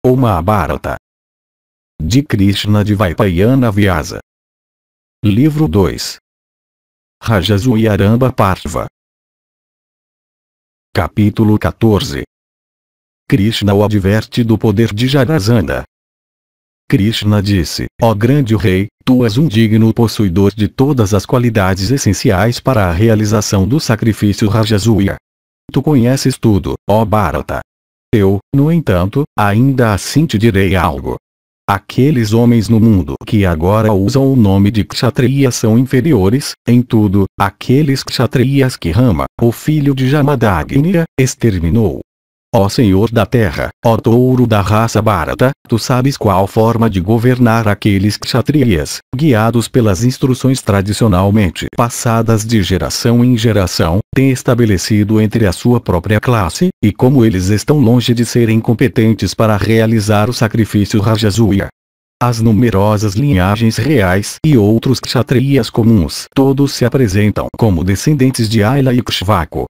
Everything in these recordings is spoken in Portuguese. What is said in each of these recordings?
O Mahabharata. De Krishna de Vaipayana Vyasa. Livro 2. Rajasuyaramba Parva. Capítulo 14. Krishna o adverte do poder de Jarasandha. Krishna disse: ó grande rei, tu és um digno possuidor de todas as qualidades essenciais para a realização do sacrifício Rajasuya. Tu conheces tudo, ó Bharata. Eu, no entanto, ainda assim te direi algo. Aqueles homens no mundo que agora usam o nome de Kshatriya são inferiores, em tudo, àqueles Kshatriyas que Rama, o filho de Jamadagnya, exterminou. Ó Senhor da Terra, ó touro da raça Bharata, tu sabes qual forma de governar aqueles Kshatriyas, guiados pelas instruções tradicionalmente passadas de geração em geração, tem estabelecido entre a sua própria classe, e como eles estão longe de serem competentes para realizar o sacrifício Rajasuya. As numerosas linhagens reais e outros Kshatriyas comuns todos se apresentam como descendentes de Aila e Ikshvaku.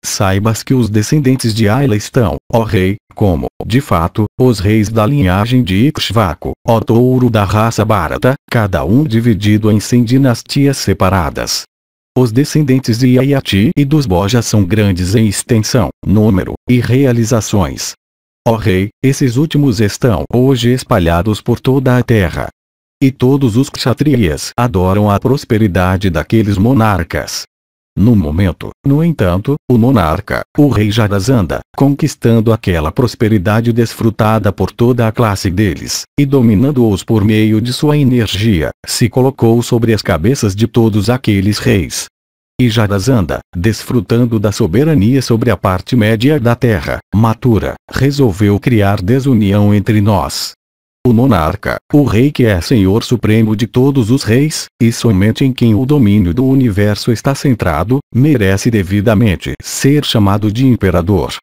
Saibas que os descendentes de Aila estão, ó rei, como, de fato, os reis da linhagem de Ikshvaku, ó touro da raça Bharata, cada um dividido em 100 dinastias separadas. Os descendentes de Yayati e dos Boja são grandes em extensão, número, e realizações. Ó rei, esses últimos estão hoje espalhados por toda a terra. E todos os Kshatriyas adoram a prosperidade daqueles monarcas. No momento, no entanto, o monarca, o rei Jarasandha, conquistando aquela prosperidade desfrutada por toda a classe deles, e dominando-os por meio de sua energia, se colocou sobre as cabeças de todos aqueles reis. E Jarasandha, desfrutando da soberania sobre a parte média da terra, Mathura, resolveu criar desunião entre nós. O monarca, o rei que é Senhor Supremo de todos os reis, e somente em quem o domínio do universo está centrado, merece devidamente ser chamado de imperador.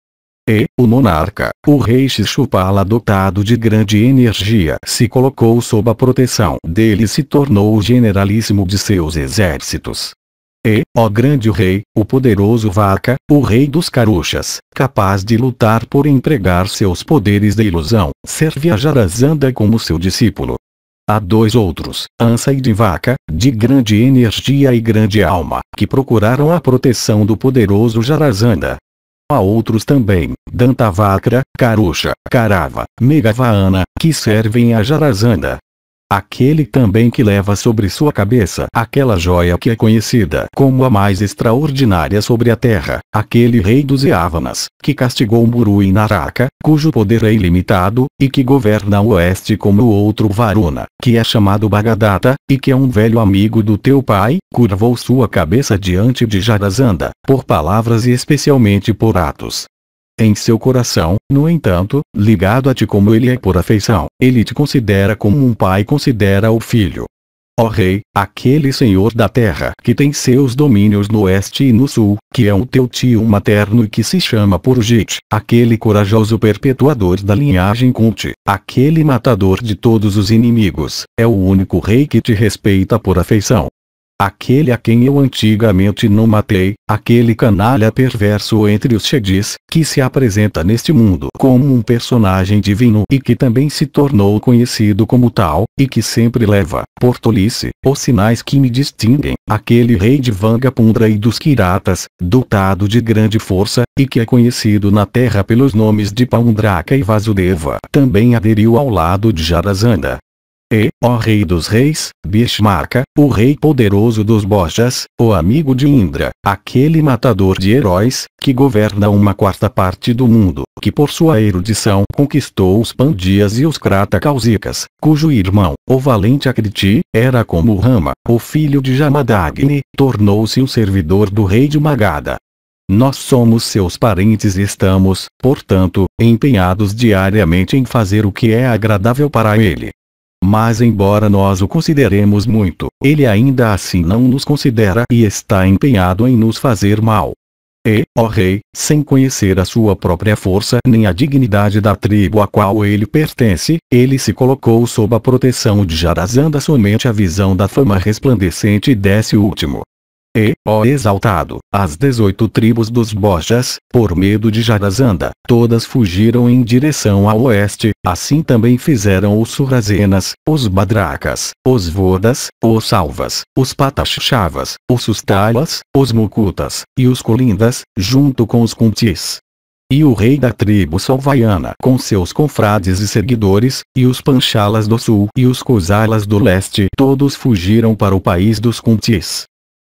E, o monarca, o rei Shishupala dotado de grande energia, se colocou sob a proteção dele e se tornou o generalíssimo de seus exércitos. E, ó grande rei, o poderoso Vaka, o rei dos Karushas, capaz de lutar por empregar seus poderes de ilusão, serve a Jarasandha como seu discípulo. Há dois outros, Ansa e Divaka, de grande energia e grande alma, que procuraram a proteção do poderoso Jarasandha. Há outros também, Dantavakra, Karusha, Karava, Megavana, que servem a Jarasandha. Aquele também que leva sobre sua cabeça aquela joia que é conhecida como a mais extraordinária sobre a terra, aquele rei dos Yavanas, que castigou Muru e Naraka, cujo poder é ilimitado, e que governa o oeste como o outro Varuna, que é chamado Bhagadatta, e que é um velho amigo do teu pai, curvou sua cabeça diante de Jarasandha, por palavras e especialmente por atos. Em seu coração, no entanto, ligado a ti como ele é por afeição, ele te considera como um pai considera o filho. Ó rei, aquele senhor da terra que tem seus domínios no oeste e no sul, que é o teu tio materno e que se chama Purujit, aquele corajoso perpetuador da linhagem Kunti, aquele matador de todos os inimigos, é o único rei que te respeita por afeição. Aquele a quem eu antigamente não matei, aquele canalha perverso entre os Shedis, que se apresenta neste mundo como um personagem divino e que também se tornou conhecido como tal, e que sempre leva, por tolice, os sinais que me distinguem, aquele rei de Vangapundra e dos Kiratas, dotado de grande força, e que é conhecido na terra pelos nomes de Paundraka e Vasudeva, também aderiu ao lado de Jarasandha. E, ó rei dos reis, Bhishmarka, o rei poderoso dos Bojas, o amigo de Indra, aquele matador de heróis, que governa uma quarta parte do mundo, que por sua erudição conquistou os Pandya's e os Krata Kausikas, cujo irmão, o valente Akriti, era como Rama, o filho de Jamadagni, tornou-se o servidor do rei de Magadha. Nós somos seus parentes e estamos, portanto, empenhados diariamente em fazer o que é agradável para ele. Mas embora nós o consideremos muito, ele ainda assim não nos considera e está empenhado em nos fazer mal. E, ó rei, sem conhecer a sua própria força nem a dignidade da tribo a qual ele pertence, ele se colocou sob a proteção de Jarasandha somente a visão da fama resplandecente desse último. E, ó exaltado, as 18 tribos dos Bojas, por medo de Jarasandha, todas fugiram em direção ao oeste, assim também fizeram os Surasenas, os Badrakas, os Vodas, os Salvas, os Patachavas, os Sustalas, os Mukutas, e os Kulindas, junto com os Kuntis. E o rei da tribo Salvayana com seus confrades e seguidores, e os Panchalas do sul e os Kosalas do leste, todos fugiram para o país dos Kuntis.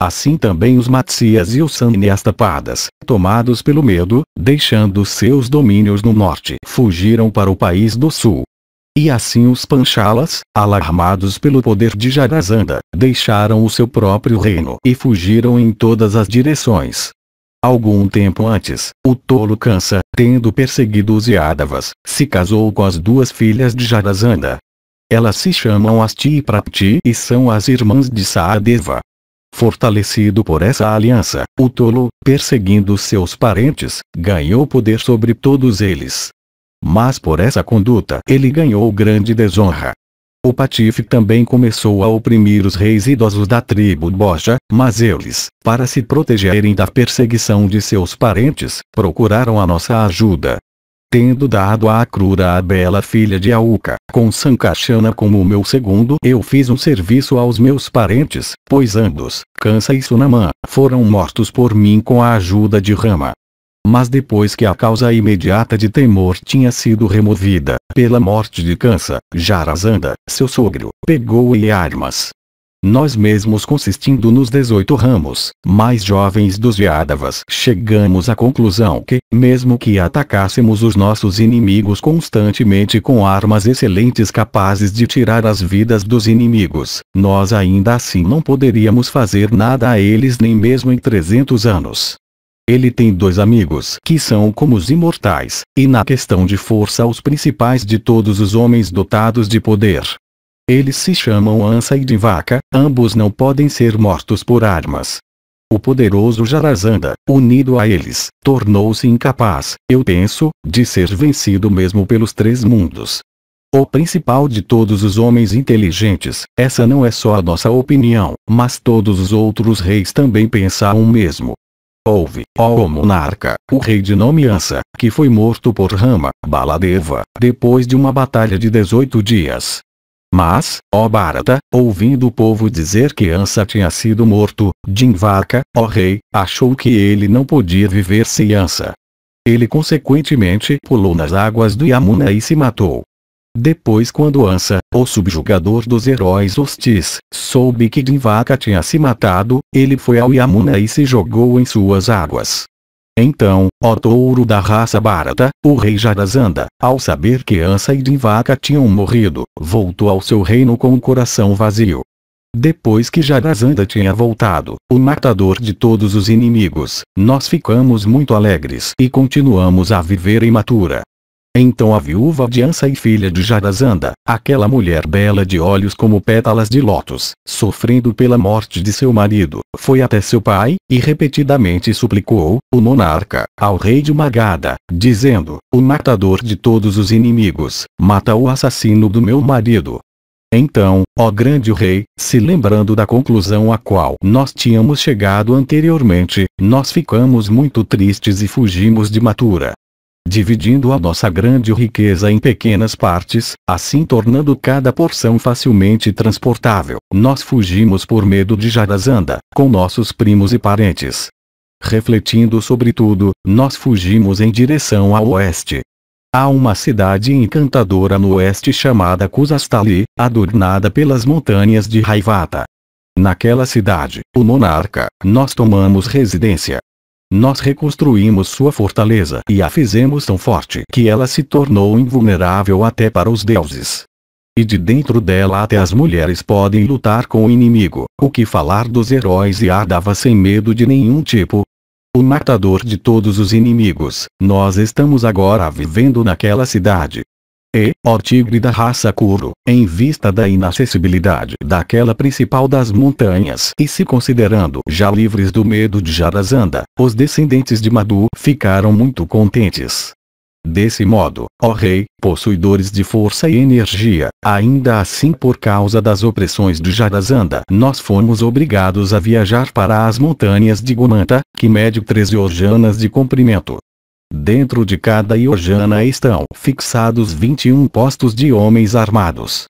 Assim também os Matsyas e os Sannyasthapadas, tomados pelo medo, deixando seus domínios no norte, fugiram para o país do sul. E assim os Panchalas, alarmados pelo poder de Jarasandha, deixaram o seu próprio reino e fugiram em todas as direções. Algum tempo antes, o tolo Kansa, tendo perseguido os Yadavas, se casou com as duas filhas de Jarasandha. Elas se chamam Asti e Prapti e são as irmãs de Sahadeva. Fortalecido por essa aliança, o tolo, perseguindo seus parentes, ganhou poder sobre todos eles. Mas por essa conduta ele ganhou grande desonra. O patife também começou a oprimir os reis idosos da tribo Boja, mas eles, para se protegerem da perseguição de seus parentes, procuraram a nossa ajuda. Tendo dado a Akrura a bela filha de Auka, com Sankarsana como meu segundo, eu fiz um serviço aos meus parentes, pois ambos, Kansa e Sunaman, foram mortos por mim com a ajuda de Rama. Mas depois que a causa imediata de temor tinha sido removida, pela morte de Kansa, Jarasandha, seu sogro, pegou-lhe armas. Nós mesmos, consistindo nos 18 ramos mais jovens dos Yadavas, chegamos à conclusão que, mesmo que atacássemos os nossos inimigos constantemente com armas excelentes capazes de tirar as vidas dos inimigos, nós ainda assim não poderíamos fazer nada a eles nem mesmo em 300 anos. Ele tem dois amigos que são como os imortais, e na questão de força os principais de todos os homens dotados de poder. Eles se chamam Ansa e Divaka, ambos não podem ser mortos por armas. O poderoso Jarasandha, unido a eles, tornou-se incapaz, eu penso, de ser vencido mesmo pelos três mundos. O principal de todos os homens inteligentes, essa não é só a nossa opinião, mas todos os outros reis também pensam o mesmo. Houve, ó monarca, o rei de nome Ansa, que foi morto por Rama, Baladeva, depois de uma batalha de 18 dias. Mas, ó Bharata, ouvindo o povo dizer que Ansa tinha sido morto, Dimvaka, ó rei, achou que ele não podia viver sem Ansa. Ele consequentemente pulou nas águas do Yamuna e se matou. Depois, quando Ansa, o subjugador dos heróis hostis, soube que Dimvaka tinha se matado, ele foi ao Yamuna e se jogou em suas águas. Então, ó touro da raça Bharata, o rei Jarasandha, ao saber que Ansa e Dimvaka tinham morrido, voltou ao seu reino com o coração vazio. Depois que Jarasandha tinha voltado, o matador de todos os inimigos, nós ficamos muito alegres e continuamos a viver em Mathura. Então a viúva de Ansa e filha de Jarasandha, aquela mulher bela de olhos como pétalas de lótus, sofrendo pela morte de seu marido, foi até seu pai, e repetidamente suplicou, o monarca, ao rei de Magadha, dizendo, o matador de todos os inimigos, mata o assassino do meu marido. Então, ó grande rei, se lembrando da conclusão a qual nós tínhamos chegado anteriormente, nós ficamos muito tristes e fugimos de Mathura. Dividindo a nossa grande riqueza em pequenas partes, assim tornando cada porção facilmente transportável, nós fugimos por medo de Jarasandha, com nossos primos e parentes. Refletindo sobre tudo, nós fugimos em direção ao oeste. Há uma cidade encantadora no oeste chamada Kusastali, adornada pelas montanhas de Raivata. Naquela cidade, o monarca, nós tomamos residência. Nós reconstruímos sua fortaleza e a fizemos tão forte que ela se tornou invulnerável até para os deuses. E de dentro dela até as mulheres podem lutar com o inimigo, o que falar dos heróis Yadava sem medo de nenhum tipo. O matador de todos os inimigos, nós estamos agora vivendo naquela cidade. E, ó tigre da raça Kuru, em vista da inacessibilidade daquela principal das montanhas e se considerando já livres do medo de Jarasandha, os descendentes de Madhu ficaram muito contentes. Desse modo, ó rei, possuidores de força e energia, ainda assim por causa das opressões de Jarasandha, nós fomos obrigados a viajar para as montanhas de Gomanta, que mede 13 yojanas de comprimento. Dentro de cada yojana estão fixados 21 postos de homens armados.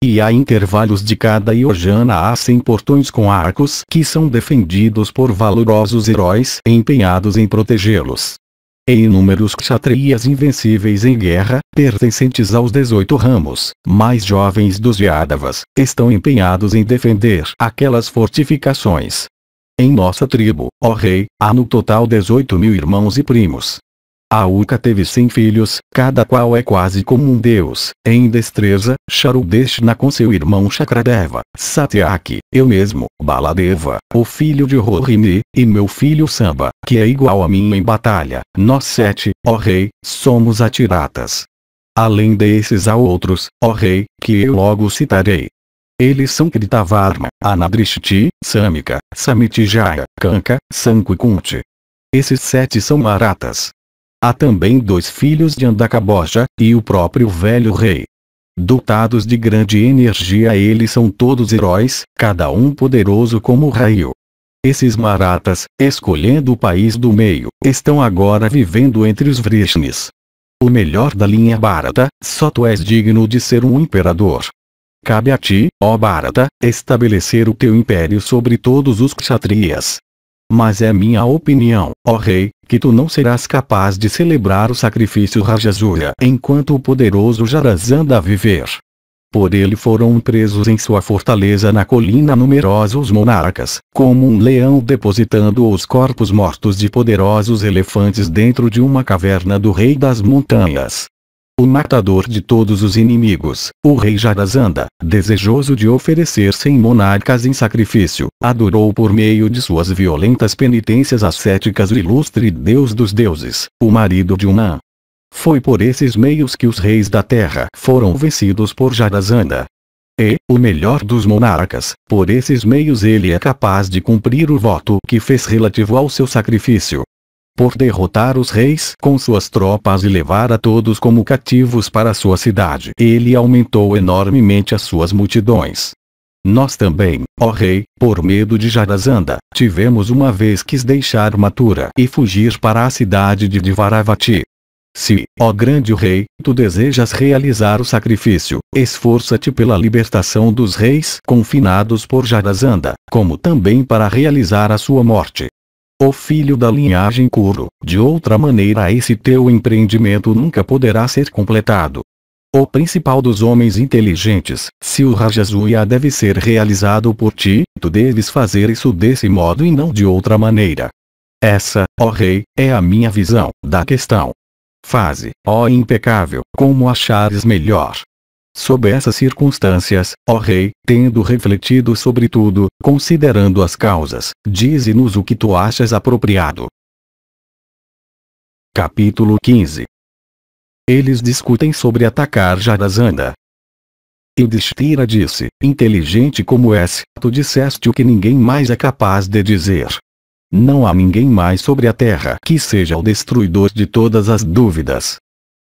E a intervalos de cada yojana há 100 portões com arcos que são defendidos por valorosos heróis empenhados em protegê-los. E inúmeros kshatriyas invencíveis em guerra, pertencentes aos 18 ramos, mais jovens dos Yadavas, estão empenhados em defender aquelas fortificações. Em nossa tribo, ó rei, há no total 18.000 irmãos e primos. A Uka teve 100 filhos, cada qual é quase como um deus, em destreza, Charudeshna com seu irmão Chakradeva, Satyaki, eu mesmo, Baladeva, o filho de Rohini, e meu filho Samba, que é igual a mim em batalha, nós 7, ó rei, somos atiratas. Além desses há outros, ó rei, que eu logo citarei. Eles são Kritavarma, Anadrishti, Samika, Samitijaya, Kanka, Sanko e Kunti. Esses 7 são Maratas. Há também 2 filhos de Andakaboja, e o próprio velho rei. Dotados de grande energia, eles são todos heróis, cada um poderoso como o raio. Esses Maratas, escolhendo o país do meio, estão agora vivendo entre os Vrishnis. O melhor da linha Bharata, só tu és digno de ser um imperador. Cabe a ti, ó Bharata, estabelecer o teu império sobre todos os kshatriyas. Mas é minha opinião, ó rei, que tu não serás capaz de celebrar o sacrifício Rajasuya enquanto o poderoso Jarasandha viver. Por ele foram presos em sua fortaleza na colina numerosos monarcas, como um leão depositando os corpos mortos de poderosos elefantes dentro de uma caverna do rei das montanhas. O matador de todos os inimigos, o rei Jarasandha, desejoso de oferecer 100 monarcas em sacrifício, adorou por meio de suas violentas penitências ascéticas o ilustre deus dos deuses, o marido de Uman. Foi por esses meios que os reis da terra foram vencidos por Jarasandha. E, o melhor dos monarcas, por esses meios ele é capaz de cumprir o voto que fez relativo ao seu sacrifício. Por derrotar os reis com suas tropas e levar a todos como cativos para sua cidade, ele aumentou enormemente as suas multidões. Nós também, ó rei, por medo de Jarasandha, tivemos uma vez quis deixar Mathura e fugir para a cidade de Dvaravati. Se, ó grande rei, tu desejas realizar o sacrifício, esforça-te pela libertação dos reis confinados por Jarasandha, como também para realizar a sua morte. Ó filho da linhagem Kuru, de outra maneira esse teu empreendimento nunca poderá ser completado. O principal dos homens inteligentes, se o Rajasuya deve ser realizado por ti, tu deves fazer isso desse modo e não de outra maneira. Essa, ó rei, é a minha visão da questão. Faze, ó impecável, como achares melhor. Sob essas circunstâncias, ó rei, tendo refletido sobre tudo, considerando as causas, dize-nos o que tu achas apropriado. Capítulo 15. Eles discutem sobre atacar Jarasandha. Yudhishthira disse, inteligente como és, tu disseste o que ninguém mais é capaz de dizer. Não há ninguém mais sobre a terra que seja o destruidor de todas as dúvidas.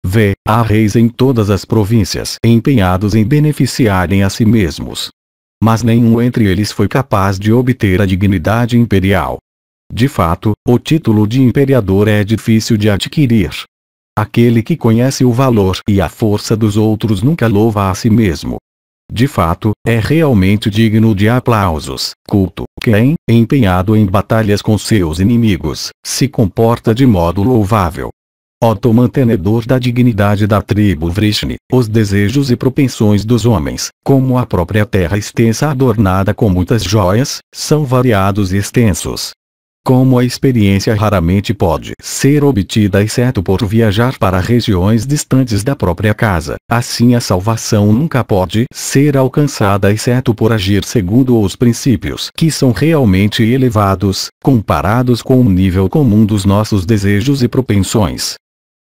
Vê, há reis em todas as províncias empenhados em beneficiarem a si mesmos. Mas nenhum entre eles foi capaz de obter a dignidade imperial. De fato, o título de imperador é difícil de adquirir. Aquele que conhece o valor e a força dos outros nunca louva a si mesmo. De fato, é realmente digno de aplausos, culto, quem, empenhado em batalhas com seus inimigos, se comporta de modo louvável. Ó tu mantenedor da dignidade da tribo Vrishni, os desejos e propensões dos homens, como a própria terra extensa adornada com muitas joias, são variados e extensos. Como a experiência raramente pode ser obtida exceto por viajar para regiões distantes da própria casa, assim a salvação nunca pode ser alcançada exceto por agir segundo os princípios que são realmente elevados, comparados com o nível comum dos nossos desejos e propensões.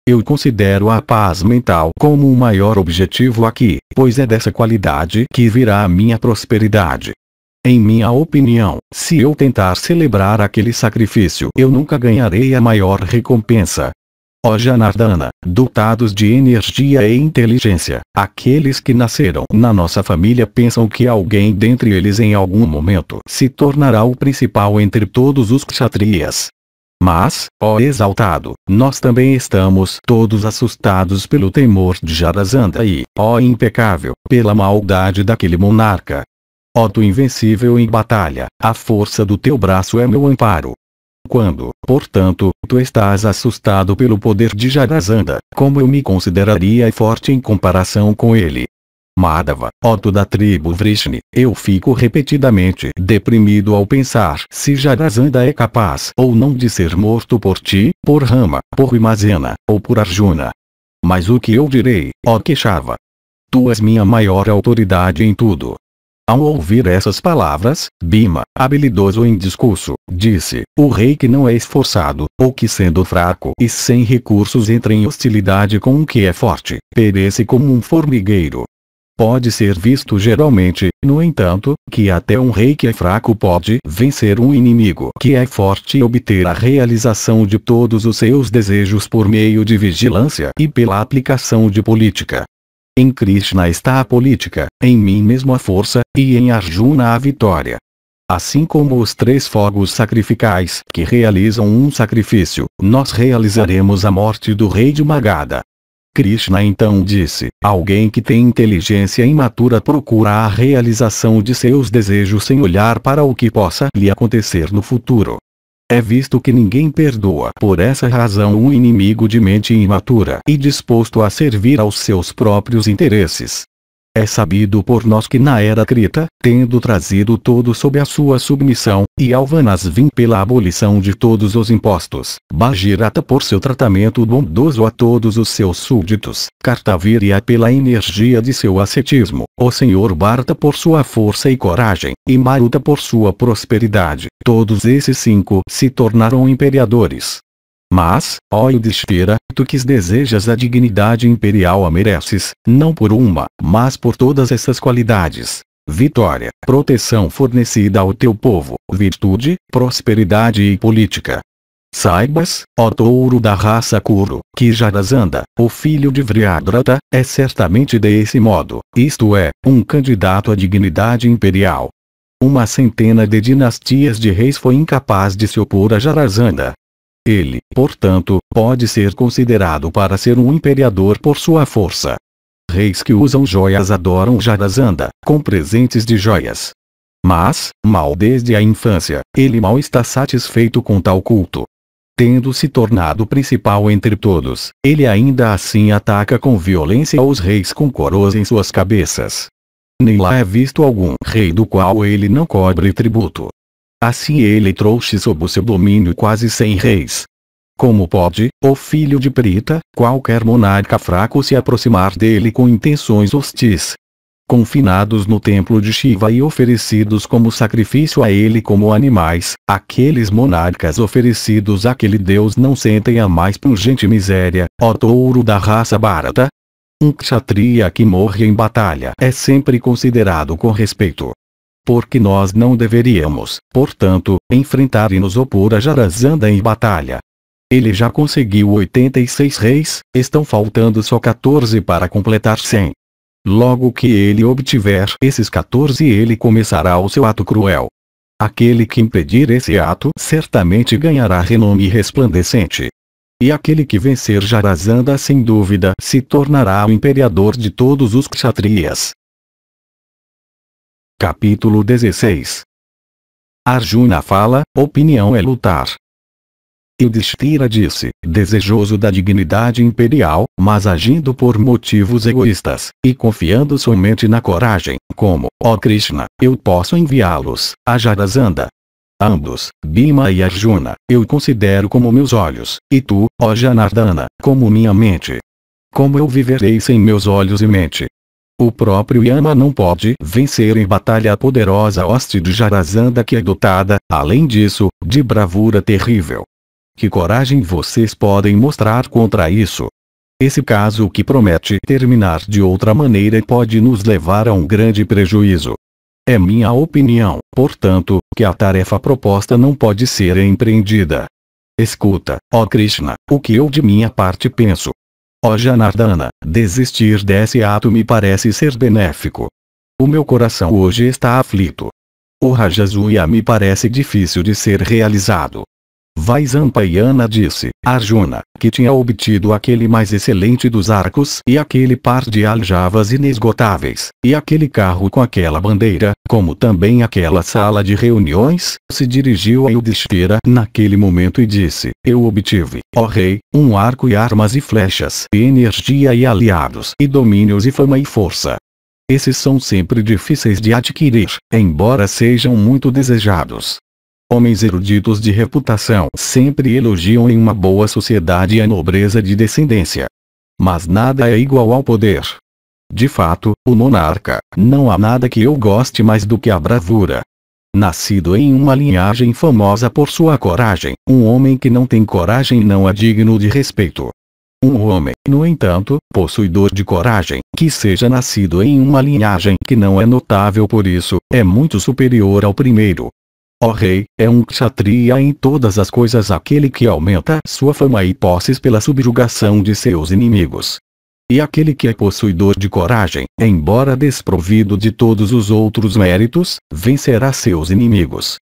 Eu considero a paz mental como o maior objetivo aqui, pois é dessa qualidade que virá a minha prosperidade. Em minha opinião, se eu tentar celebrar aquele sacrifício, eu nunca ganharei a maior recompensa. Ó Janardana, dotados de energia e inteligência, aqueles que nasceram na nossa família pensam que alguém dentre eles em algum momento se tornará o principal entre todos os kshatriyas. Mas, ó exaltado, nós também estamos todos assustados pelo temor de Jarasandha e, ó impecável, pela maldade daquele monarca. Ó tu invencível em batalha, a força do teu braço é meu amparo. Quando, portanto, tu estás assustado pelo poder de Jarasandha, como eu me consideraria forte em comparação com ele? Madhava, ó tu da tribo Vrishni, eu fico repetidamente deprimido ao pensar se Jarasandha é capaz ou não de ser morto por ti, por Rama, por Vimazena, ou por Arjuna. Mas o que eu direi, ó Keshava? Tu és minha maior autoridade em tudo. Ao ouvir essas palavras, Bhima, habilidoso em discurso, disse: o rei que não é esforçado, ou que sendo fraco e sem recursos entra em hostilidade com um que é forte, perece como um formigueiro. Pode ser visto geralmente, no entanto, que até um rei que é fraco pode vencer um inimigo que é forte e obter a realização de todos os seus desejos por meio de vigilância e pela aplicação de política. Em Krishna está a política, em mim mesmo a força, e em Arjuna a vitória. Assim como os 3 fogos sacrificais que realizam um sacrifício, nós realizaremos a morte do rei de Magadha. Krishna então disse: alguém que tem inteligência imatura procura a realização de seus desejos sem olhar para o que possa lhe acontecer no futuro. É visto que ninguém perdoa por essa razão um inimigo de mente imatura e disposto a servir aos seus próprios interesses. É sabido por nós que na era Krita, tendo trazido todo sob a sua submissão, e Alvanasvin pela abolição de todos os impostos, Bhagirata por seu tratamento bondoso a todos os seus súditos, Kartavirya pela energia de seu ascetismo, o Senhor Bharata por sua força e coragem, e Maruta por sua prosperidade, todos esses 5 se tornaram imperadores. Mas, ó Yudhishthira, tu que desejas a dignidade imperial a mereces, não por uma, mas por todas essas qualidades: vitória, proteção fornecida ao teu povo, virtude, prosperidade e política. Saibas, ó touro da raça Kuru, que Jarasandha, o filho de Vryadrata, é certamente desse modo, isto é, um candidato à dignidade imperial. Uma centena de dinastias de reis foi incapaz de se opor a Jarasandha. Ele, portanto, pode ser considerado para ser um imperador por sua força. Reis que usam joias adoram Jarasandha, com presentes de joias. Mas, mal desde a infância, ele mal está satisfeito com tal culto. Tendo se tornado principal entre todos, ele ainda assim ataca com violência os reis com coroas em suas cabeças. Nem lá é visto algum rei do qual ele não cobre tributo. Assim ele trouxe sob o seu domínio quase 100 reis. Como pode, o filho de Prita, qualquer monarca fraco se aproximar dele com intenções hostis? Confinados no templo de Shiva e oferecidos como sacrifício a ele como animais, aqueles monarcas oferecidos àquele deus não sentem a mais pungente miséria, ó touro da raça Bharata? Um kshatriya que morre em batalha é sempre considerado com respeito. Porque nós não deveríamos, portanto, enfrentar e nos opor a Jarasandha em batalha. Ele já conseguiu 86 reis, estão faltando só 14 para completar 100. Logo que ele obtiver esses 14 ele começará o seu ato cruel. Aquele que impedir esse ato certamente ganhará renome resplandecente. E aquele que vencer Jarasandha sem dúvida se tornará o imperador de todos os kshatriyas. Capítulo 16. Arjuna fala: opinião é lutar. Yudhishthira disse, desejoso da dignidade imperial, mas agindo por motivos egoístas, e confiando somente na coragem, como, ó Krishna, eu posso enviá-los a Jarasandha. Ambos, Bhima e Arjuna, eu considero como meus olhos, e tu, ó Janardana, como minha mente. Como eu viverei sem meus olhos e mente? O próprio Yama não pode vencer em batalha a poderosa hoste de Jarasandha que é dotada, além disso, de bravura terrível. Que coragem vocês podem mostrar contra isso? Esse caso que promete terminar de outra maneira pode nos levar a um grande prejuízo. É minha opinião, portanto, que a tarefa proposta não pode ser empreendida. Escuta, ó Krishna, o que eu de minha parte penso. Ó Janardana, desistir desse ato me parece ser benéfico. O meu coração hoje está aflito. O Rajasuya me parece difícil de ser realizado. Vaisampayana disse, Arjuna, que tinha obtido aquele mais excelente dos arcos e aquele par de aljavas inesgotáveis, e aquele carro com aquela bandeira, como também aquela sala de reuniões, se dirigiu a Yudhishthira naquele momento e disse, eu obtive, ó rei, um arco e armas e flechas, e energia e aliados, e domínios e fama e força. Esses são sempre difíceis de adquirir, embora sejam muito desejados. Homens eruditos de reputação sempre elogiam em uma boa sociedade a nobreza de descendência. Mas nada é igual ao poder. De fato, o monarca, não há nada que eu goste mais do que a bravura. Nascido em uma linhagem famosa por sua coragem, um homem que não tem coragem não é digno de respeito. Um homem, no entanto, possuidor de coragem, que seja nascido em uma linhagem que não é notável por isso, é muito superior ao primeiro. Ó rei, é um kshatriya em todas as coisas aquele que aumenta sua fama e posses pela subjugação de seus inimigos. E aquele que é possuidor de coragem, embora desprovido de todos os outros méritos, vencerá seus inimigos.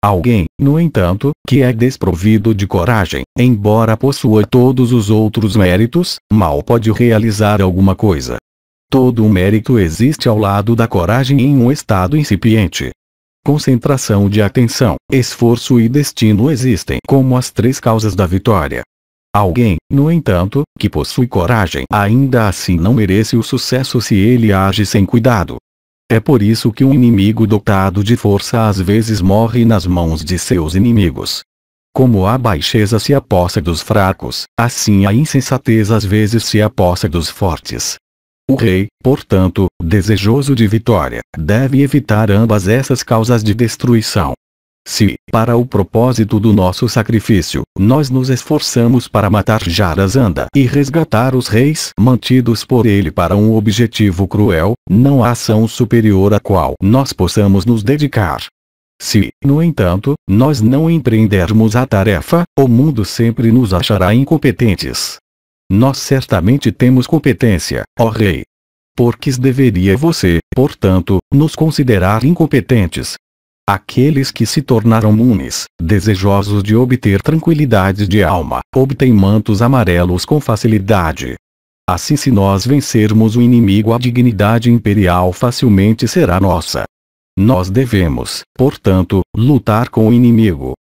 Alguém, no entanto, que é desprovido de coragem, embora possua todos os outros méritos, mal pode realizar alguma coisa. Todo o mérito existe ao lado da coragem em um estado incipiente. Concentração de atenção, esforço e destino existem como as três causas da vitória. Alguém, no entanto, que possui coragem ainda assim não merece o sucesso se ele age sem cuidado. É por isso que um inimigo dotado de força às vezes morre nas mãos de seus inimigos. Como a baixeza se apossa dos fracos, assim a insensatez às vezes se apossa dos fortes. O rei, portanto, desejoso de vitória, deve evitar ambas essas causas de destruição. Se, para o propósito do nosso sacrifício, nós nos esforçamos para matar Jarasandha e resgatar os reis mantidos por ele para um objetivo cruel, não há ação superior à qual nós possamos nos dedicar. Se, no entanto, nós não empreendermos a tarefa, o mundo sempre nos achará incompetentes. Nós certamente temos competência, ó rei. Por que deveria você, portanto, nos considerar incompetentes? Aqueles que se tornaram munis, desejosos de obter tranquilidade de alma, obtêm mantos amarelos com facilidade. Assim, se nós vencermos o inimigo, a dignidade imperial facilmente será nossa. Nós devemos, portanto, lutar com o inimigo,